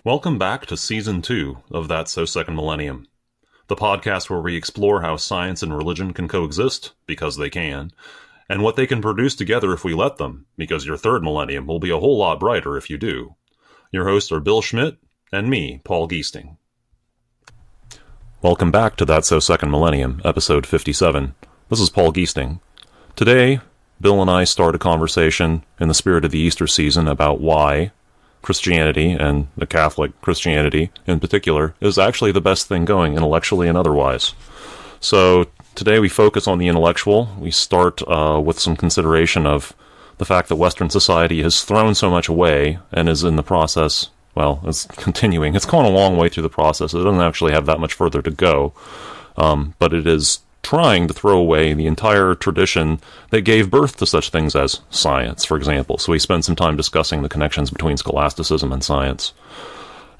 Welcome back to Season 2 of That's So Second Millennium, the podcast where we explore how science and religion can coexist, because they can, and what they can produce together if we let them, because your third millennium will be a whole lot brighter if you do. Your hosts are Bill Schmidt and me, Paul Giesting. Welcome back to That's So Second Millennium, episode 57. This is Paul Giesting. Today, Bill and I start a conversation in the spirit of the Easter season about why Christianity, and the Catholic Christianity in particular, is actually the best thing going intellectually and otherwise. So today we focus on the intellectual. We start with some consideration of the fact that Western society has thrown so much away and is in the process, well, it's continuing. It's gone a long way through the process. It doesn't actually have that much further to go, but it is trying to throw away the entire tradition that gave birth to such things as science, for example. So we spend some time discussing the connections between scholasticism and science.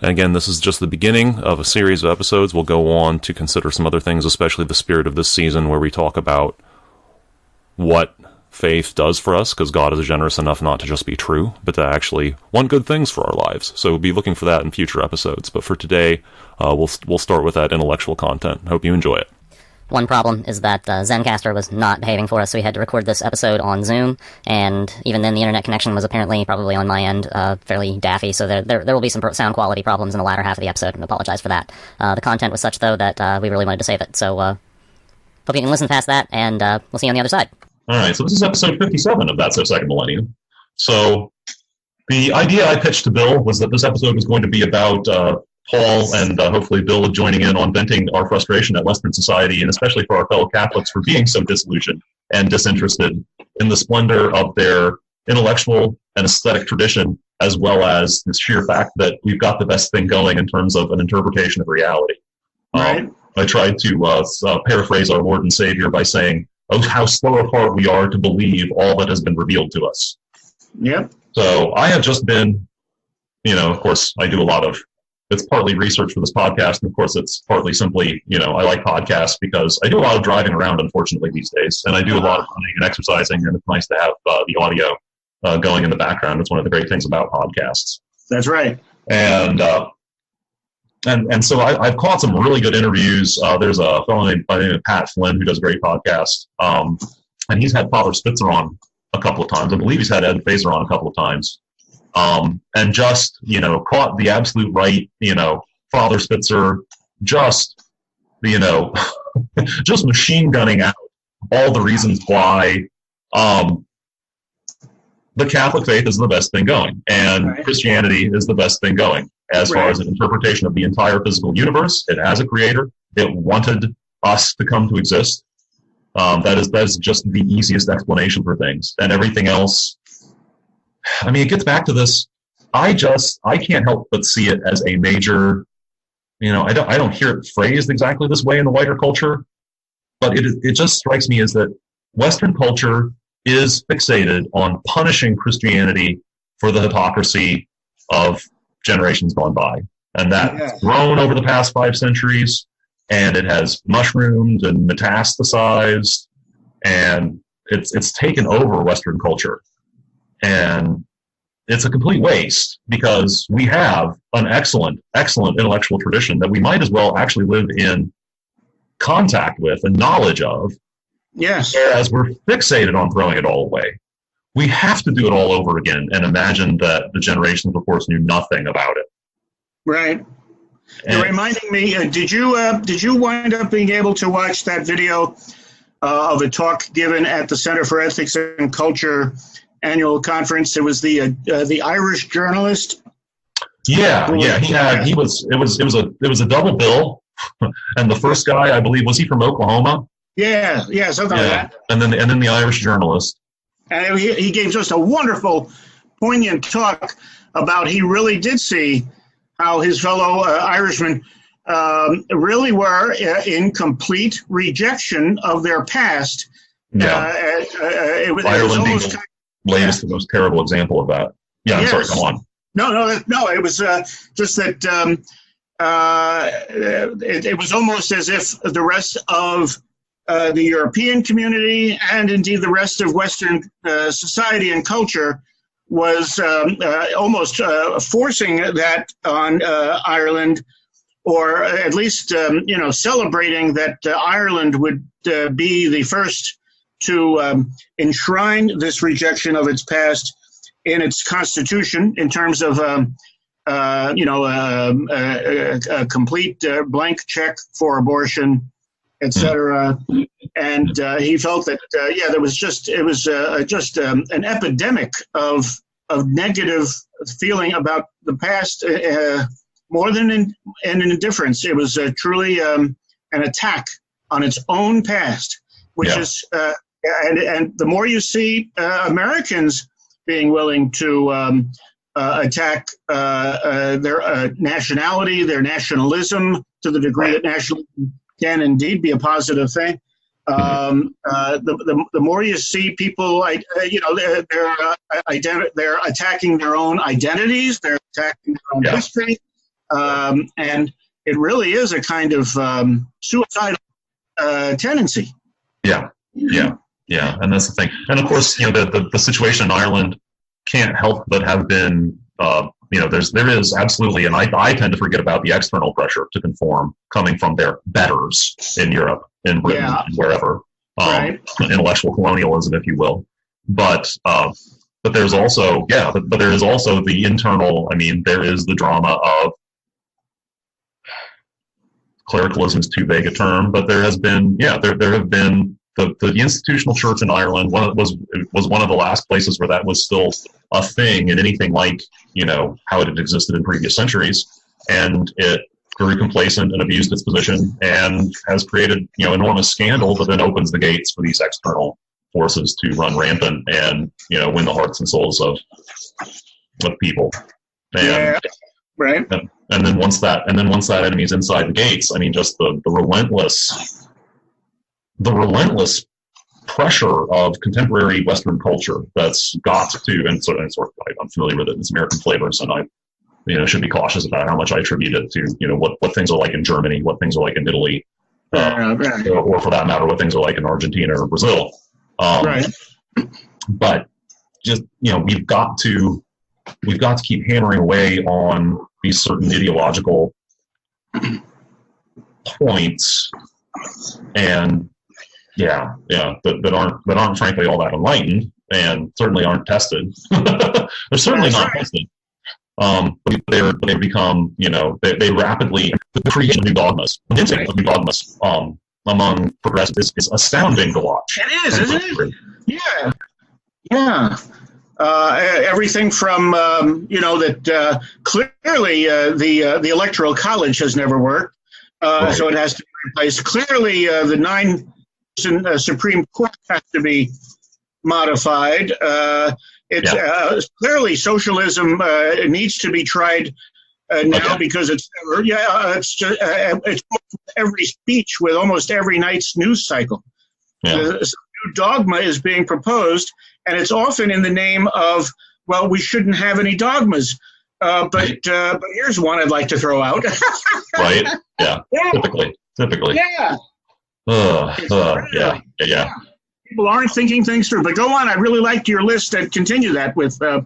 And again, this is just the beginning of a series of episodes. We'll go on to consider some other things, especially the spirit of this season, where we talk about what faith does for us, because God is generous enough not to just be true, but to actually want good things for our lives. So we'll be looking for that in future episodes. But for today, we'll start with that intellectual content. Hope you enjoy it. One problem is that Zencastr was not behaving for us, so we had to record this episode on Zoom, and even then the internet connection was apparently, probably on my end, fairly daffy, so there will be some sound quality problems in the latter half of the episode, and I apologize for that. The content was such, though, that we really wanted to save it, so hope you can listen past that, and we'll see you on the other side. Alright, so this is episode 57 of That's So Second Millennium. So, the idea I pitched to Bill was that this episode was going to be about Paul and hopefully Bill joining in on venting our frustration at Western society, and especially for our fellow Catholics for being so disillusioned and disinterested in the splendor of their intellectual and aesthetic tradition, as well as the sheer fact that we've got the best thing going in terms of an interpretation of reality. Right. I tried to paraphrase our Lord and Savior by saying, "Oh, how slow of heart we are to believe all that has been revealed to us." Yep. So I have just been, of course, I do a lot of, it's partly research for this podcast, and of course it's partly simply, I like podcasts because I do a lot of driving around, unfortunately, these days, and I do a lot of running and exercising, and it's nice to have the audio going in the background. It's one of the great things about podcasts. That's right. And so I've caught some really good interviews. There's a fellow named Pat Flynn who does a great podcast, and he's had Father Spitzer on a couple of times. I believe he's had Ed Feser on a couple of times. And just, caught the absolute right, Father Spitzer, just, just machine gunning out all the reasons why the Catholic faith is the best thing going, and right. Christianity is the best thing going. As far as an interpretation of the entire physical universe, it has a creator. It wanted us to come to exist. That is just the easiest explanation for things, and everything else. I mean, it gets back to this. I can't help but see it as a major, I don't hear it phrased exactly this way in the wider culture, but it just strikes me as that Western culture is fixated on punishing Christianity for the hypocrisy of generations gone by. And that's grown over the past 5 centuries, and it has mushroomed and metastasized, and it's taken over Western culture. And it's a complete waste, because we have an excellent, excellent intellectual tradition that we might as well actually live in contact with and knowledge of. Yes. Whereas we're fixated on throwing it all away. We have to do it all over again and imagine that the generations before us knew nothing about it. Right. You're reminding me, did you wind up being able to watch that video of a talk given at the Center for Ethics and Culture annual conference? It was the Irish journalist. Yeah. It was a double bill, and the first guy, I believe, was he from Oklahoma? Yeah, something like that. And then the Irish journalist. And he gave just a wonderful, poignant talk about he really did see how his fellow Irishmen really were in complete rejection of their past. Yeah. Ireland being the latest and most terrible example of that. Yeah, I'm sorry, go on. No, it was just that it was almost as if the rest of the European community and indeed the rest of Western society and culture was almost forcing that on Ireland, or at least celebrating that Ireland would be the first to enshrine this rejection of its past in its constitution in terms of a complete blank check for abortion, etc. And he felt that there was just an epidemic of negative feeling about the past, more than an indifference. It was truly an attack on its own past, which is and the more you see Americans being willing to attack their nationality, their nationalism, to the degree that nationalism can indeed be a positive thing. The more you see people, they're attacking their own identities, they're attacking their own history, and it really is a kind of suicidal tendency. Yeah, and that's the thing. And of course, the situation in Ireland can't help but have been, there is absolutely, and I tend to forget about the external pressure to conform coming from their betters in Europe, in Britain, wherever, intellectual colonialism, if you will. But there's also, but there is also the internal. I mean, there is the drama of clericalism is too vague a term, but there has been, there have been. The institutional church in Ireland was one of the last places where that was still a thing, and anything like how it had existed in previous centuries, and it grew complacent and abused its position and has created enormous scandal that then opens the gates for these external forces to run rampant and win the hearts and souls of people. And, and then once that enemy is inside the gates, I mean, just the relentless pressure of contemporary Western culture that's got to, and sort of I'm familiar with it, it's American flavors, and I should be cautious about how much I attribute it to, what things are like in Germany, what things are like in Italy, or for that matter, what things are like in Argentina or Brazil. But just, we've got to keep hammering away on these certain ideological points, and that aren't frankly all that enlightened, and certainly aren't tested. They're certainly not tested. They become, they rapidly, the creation of new dogmas, among progressives is astounding to watch. It is, isn't it? Yeah. Everything from, that clearly the Electoral College has never worked, so it has to be replaced. Clearly, the 9 Supreme Court has to be modified. Clearly socialism needs to be tried now, because it's every speech with almost every night's news cycle. Some new dogma is being proposed, and it's often in the name of, well, we shouldn't have any dogmas. But here's one I'd like to throw out. Right? Yeah. Typically. Yeah. People aren't thinking things through. But go on. I really liked your list, and continue that with. I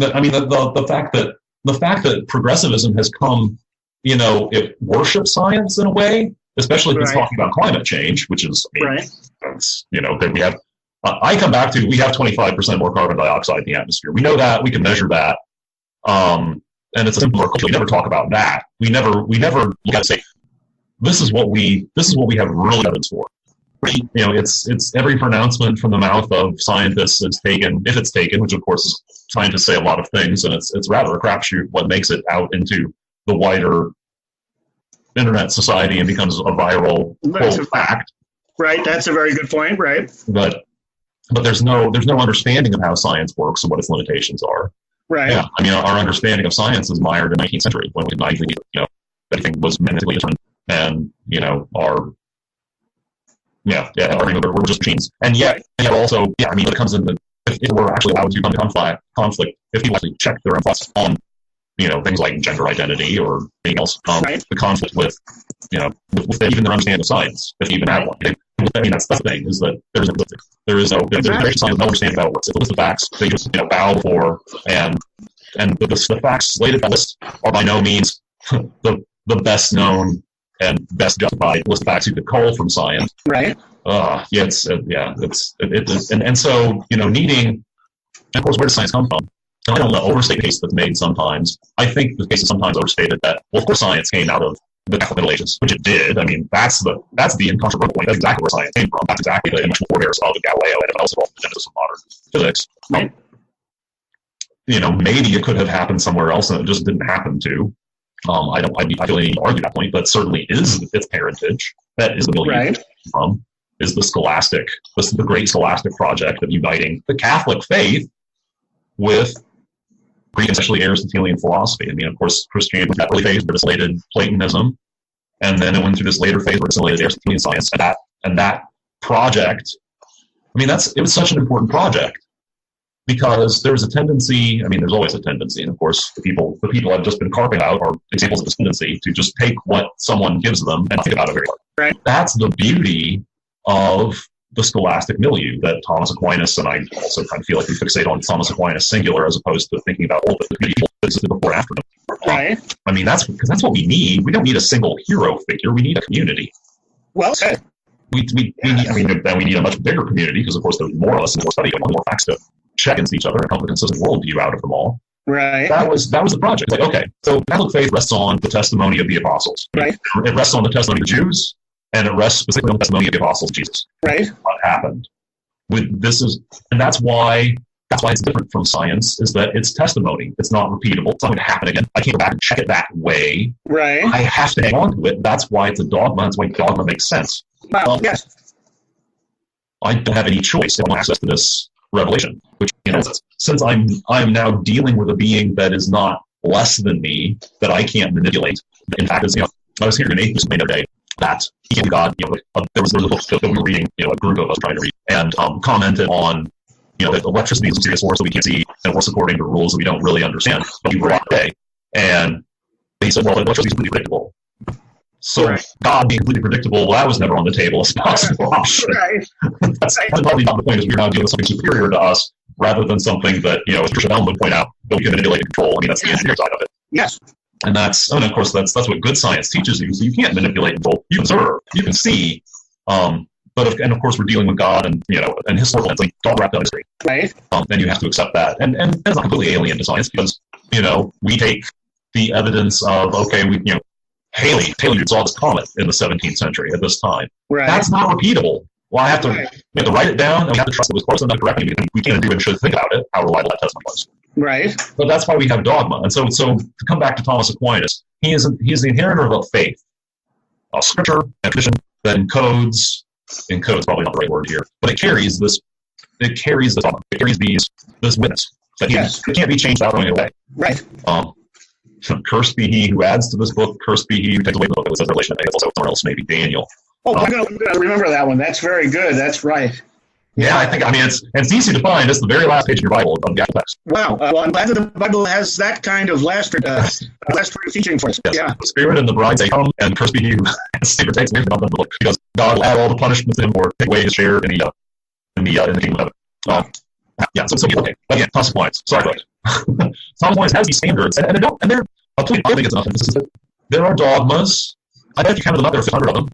mean, the fact that progressivism has come, it worships science in a way, especially if it's talking about climate change, which is, that's, that we have. I come back to, we have 25% more carbon dioxide in the atmosphere. We know that. We can measure that. And it's a simpler culture. We never talk about that. We never look at it and say, this is what we have real evidence for. It's every pronouncement from the mouth of scientists is taken, if it's taken, which of course scientists say a lot of things, and it's rather a crapshoot what makes it out into the wider internet society and becomes a viral fact. Right, that's a very good point. Right, but there's no understanding of how science works and what its limitations are. Right. Yeah, I mean, our understanding of science is mired in the 19th century when everything was mentally different. And we're just machines. And yet also, I mean, when it comes in if we're actually allowed to come to conflict, if people actually check their own thoughts on, things like gender identity or anything else, the conflict with even their understanding of science, if you even have one. I mean, that's the thing, is that there's There is there's no understanding about what's the list of facts. They just bow for, and the facts slated by list are by no means the best known and best justified list of facts you could cull from science. Right. And so needing, and of course, where does science come from? I don't want to overstate the case that's made sometimes. I think the case is sometimes overstated that, well, of course, science came out of the Catholic Middle Ages, which it did. I mean, that's the incontrovertible point. That's exactly where science came from. That's exactly the initial forebears of Galileo and also the genesis of modern physics. Right. Maybe it could have happened somewhere else, and it just didn't happen to. I feel any need to argue that point, but certainly is its parentage. That is the milieu from. Is the great scholastic project of uniting the Catholic faith with Greek, especially Aristotelian philosophy. I mean, of course, Christianity was that early phase where it assimilated Platonism, and then it went through this later phase where it assimilated Aristotelian science. And that project, I mean, it was such an important project because there's a tendency. I mean, there's always a tendency, and of course, the people I've just been carping out are examples of this tendency to just take what someone gives them and think about it very hard. Right. That's the beauty of the scholastic milieu that Thomas Aquinas, and I also kind of feel like we fixate on Thomas Aquinas singular as opposed to thinking about all the medieval existed before and after them. Right. I mean, that's what we need. We don't need a single hero figure. We need a community. Well said. We need a much bigger community because, of course, there's more of us and more study and more facts to check against each other and come to a consistent worldview out of them all. Right. That was the project. Like, okay, so Catholic faith rests on the testimony of the apostles. Right. It rests on the testimony of the Jews. And it rests specifically on the testimony of the apostles of Jesus. Right. What happened? And that's why it's different from science, is that it's testimony. It's not repeatable. It's not going to happen again. I can't go back and check it that way. Right. I have to hang on to it. That's why it's a dogma. That's why dogma makes sense. Well, yes. I don't have any choice. I want access to this revelation, which, since I'm now dealing with a being that is not less than me, that I can't manipulate. In fact, I was hearing an atheist the other day that he can't be God. There was a book that we were reading, a group of us trying to read, and commented on, that electricity is a serious force that we can't see, and it works according to rules that we don't really understand, but we rely on day. And they said, well, electricity is completely predictable. So God being completely predictable, that was never on the table as a possible option. Right. That's probably not the point, is we're now dealing with something superior to us rather than something that, as Trisha Bellman would point out, that we can manipulate and control. I mean, that's the engineering side of it. Yes. And of course, that's what good science teaches you. So you can't manipulate and control. You observe, you can see. And of course, we're dealing with God and historical lens, like all wrapped up in history. Right. And you have to accept that. And that's not completely alien to science because we take the evidence of Halley saw this comet in the 17th century at this time. Right. That's not repeatable. Well, we have to write it down, and we have to trust it was close enough correctly. We can't do and should think about it, how reliable that testimony was. Right. But that's why we have dogma. And so to come back to Thomas Aquinas, he is the inheritor of faith, scripture and tradition, then codes. And code's probably not the right word here, but it carries this dogma. It carries this witness that it can't be changed out of any way. Right. Cursed be he who adds to this book. Cursed be he who takes away the book. It says Revelation. I think it's also somewhere else, maybe Daniel. Oh, I'm going to remember that one. That's very good. That's right. Yeah, it's easy to find. It's the very last page of your Bible of the actual text. Wow. Well, I'm glad that the Bible has that kind of last teaching for us. Yes. Yeah. The Spirit and the bride say, come, and cursed be he who takes away from the book, because God will add all the punishments to him or take away his share in the kingdom of heaven. So okay. Again, Thomas Aquinas. Sorry about it. Thomas Aquinas has these standards, and they're I think it's enough emphasis that there are dogmas. I bet you counted them out, there are 500 of them.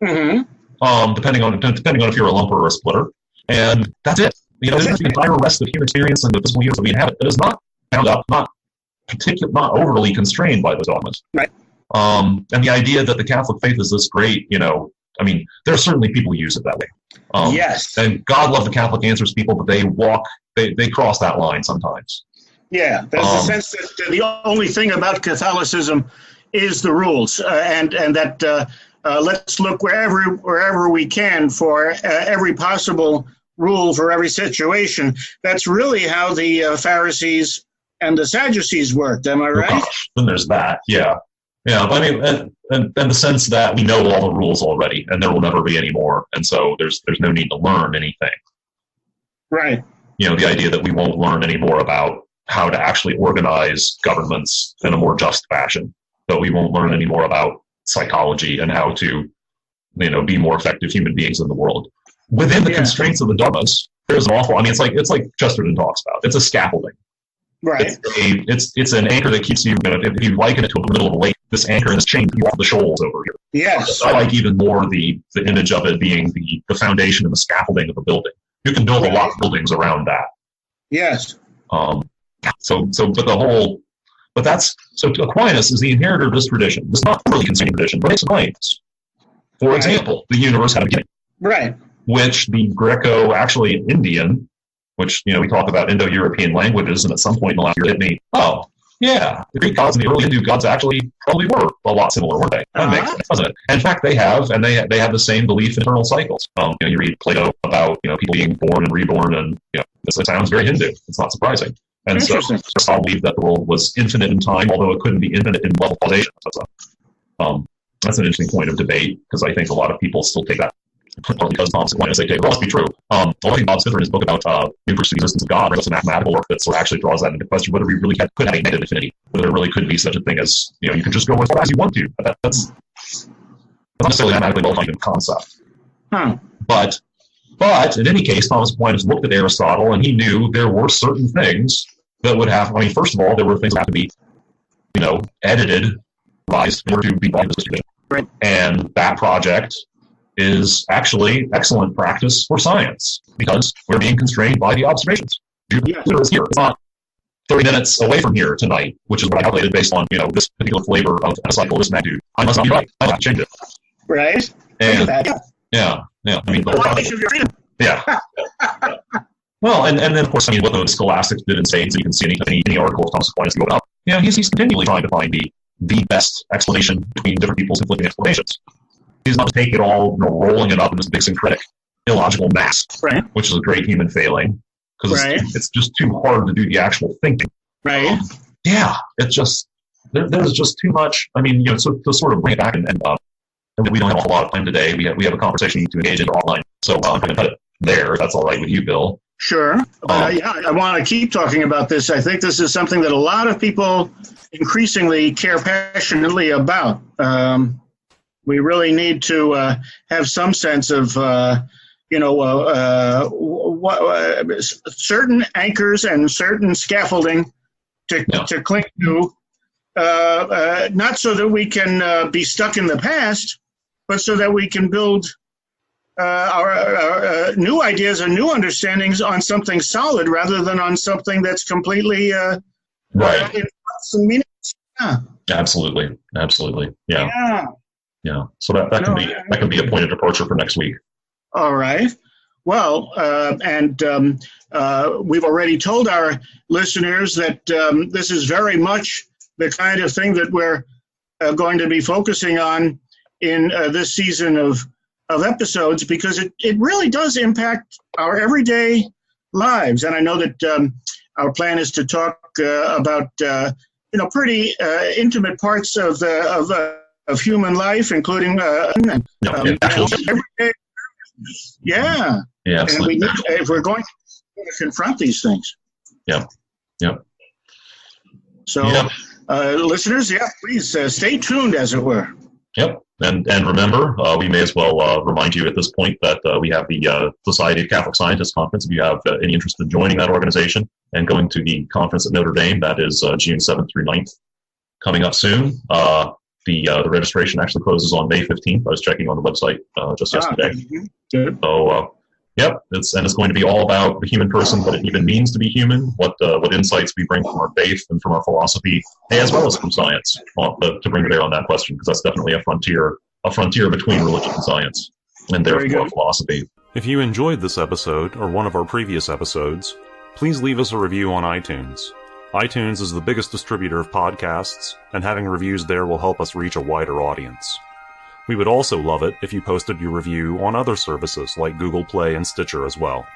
Mm-hmm. Depending on if you're a lumper or a splitter. And that's it. There's the entire rest of human experience and the physical universe that we inhabit that is not bound up, not overly constrained by those dogmas. Right. And the idea that the Catholic faith is this great, there are certainly people who use it that way. Yes. And God love the Catholic answers people, but they cross that line sometimes. Yeah, there's a sense that the only thing about Catholicism is the rules, and that let's look wherever we can for every possible rule for every situation. That's really how the Pharisees and the Sadducees worked. Am I right? Then there's that. Yeah. But I mean, and the sense that we know all the rules already, and there will never be any more, and so there's no need to learn anything. Right. The idea that we won't learn any more about how to actually organize governments in a more just fashion, but we won't learn any more about psychology and how to, be more effective human beings in the world. within the constraints of the dogmas, there's an awful. I mean, it's like Chesterton talks about. It's a scaffolding. Right. It's an anchor that keeps you. If you liken it to the middle of a lake, this anchor and this chain keep off the shoals over here. Yes. I like even more the image of it being the foundation and the scaffolding of a building. You can build a lot of buildings around that. Yes. But Aquinas is the inheritor of this tradition. It's not really constrained tradition, but it's claims. For example, the universe had a beginning. Right. Which the actually Indian, which, we talk about Indo-European languages, and at some point in the last year hit me, oh, yeah, the Greek gods and the early Hindu gods actually probably were a lot similar, weren't they? That makes sense, doesn't it? And in fact, they have the same belief in eternal cycles. You read Plato about, people being born and reborn, and, it sounds very Hindu. It's not surprising. And so Aristotle believed that the world was infinite in time, although it couldn't be infinite in level causation. That's an interesting point of debate, because I think a lot of people still take that, because Thomas Aquinas, they take it must be true. I think Bob Spitzer in his book about universe, the existence of God, writes a mathematical work that sort of actually draws that into question, whether we really could have a negative infinity, whether there really could be such a thing as, you can just go as far as you want to. That's not necessarily a mathematically well-defined concept. But in any case, Thomas Aquinas looked at Aristotle, and he knew there were certain things that would have, first of all, there were things that have to be, edited, revised in order to be brought into this tradition. Right. And that project is actually excellent practice for science, because we're being constrained by the observations. Jupiter is here. It's not 30 minutes away from here tonight, which is what I calculated based on, this particular flavor of a cycle of this magnitude. I must not be right. I have to change it. Right. And, yeah. Yeah. Well, and then, of course, what the scholastics did in States, you can see any article of Thomas Aquinas going up. He's continually trying to find the best explanation between different people's conflicting explanations. He's not taking it all, rolling it up in this big syncretic illogical mass, which is a great human failing, because it's just too hard to do the actual thinking. Right. It's just, there's just too much. So to sort of bring it back, and we don't have a lot of time today. We have a conversation to engage in offline, so I'm going to cut it there. That's all right with you, Bill. Sure. I want to keep talking about this. I think this is something that a lot of people increasingly care passionately about. We really need to have some sense of, certain anchors and certain scaffolding to cling to, not so that we can be stuck in the past, but so that we can build our new ideas and new understandings on something solid rather than on something that's completely Absolutely. Yeah. So that can be a point of departure for next week. All right. Well, we've already told our listeners that this is very much the kind of thing that we're going to be focusing on in this season of episodes, because it really does impact our everyday lives. And I know that our plan is to talk about pretty intimate parts of human life, including everyday. Yeah, absolutely. And we need, if we're going to confront these things. Yep. So, listeners, please stay tuned, as it were. Yep. And remember, we may as well remind you at this point that we have the Society of Catholic Scientists Conference. If you have any interest in joining that organization and going to the conference at Notre Dame, that is June 7th through 9th, coming up soon. The registration actually closes on May 15th. I was checking on the website just yesterday. Good. So, it's going to be all about the human person, what it even means to be human, what insights we bring from our faith and from our philosophy, as well as from science, to bring to bear on that question, because that's definitely a frontier between religion and science, and therefore philosophy. If you enjoyed this episode or one of our previous episodes, please leave us a review on iTunes. iTunes is the biggest distributor of podcasts, and having reviews there will help us reach a wider audience. We would also love it if you posted your review on other services like Google Play and Stitcher as well.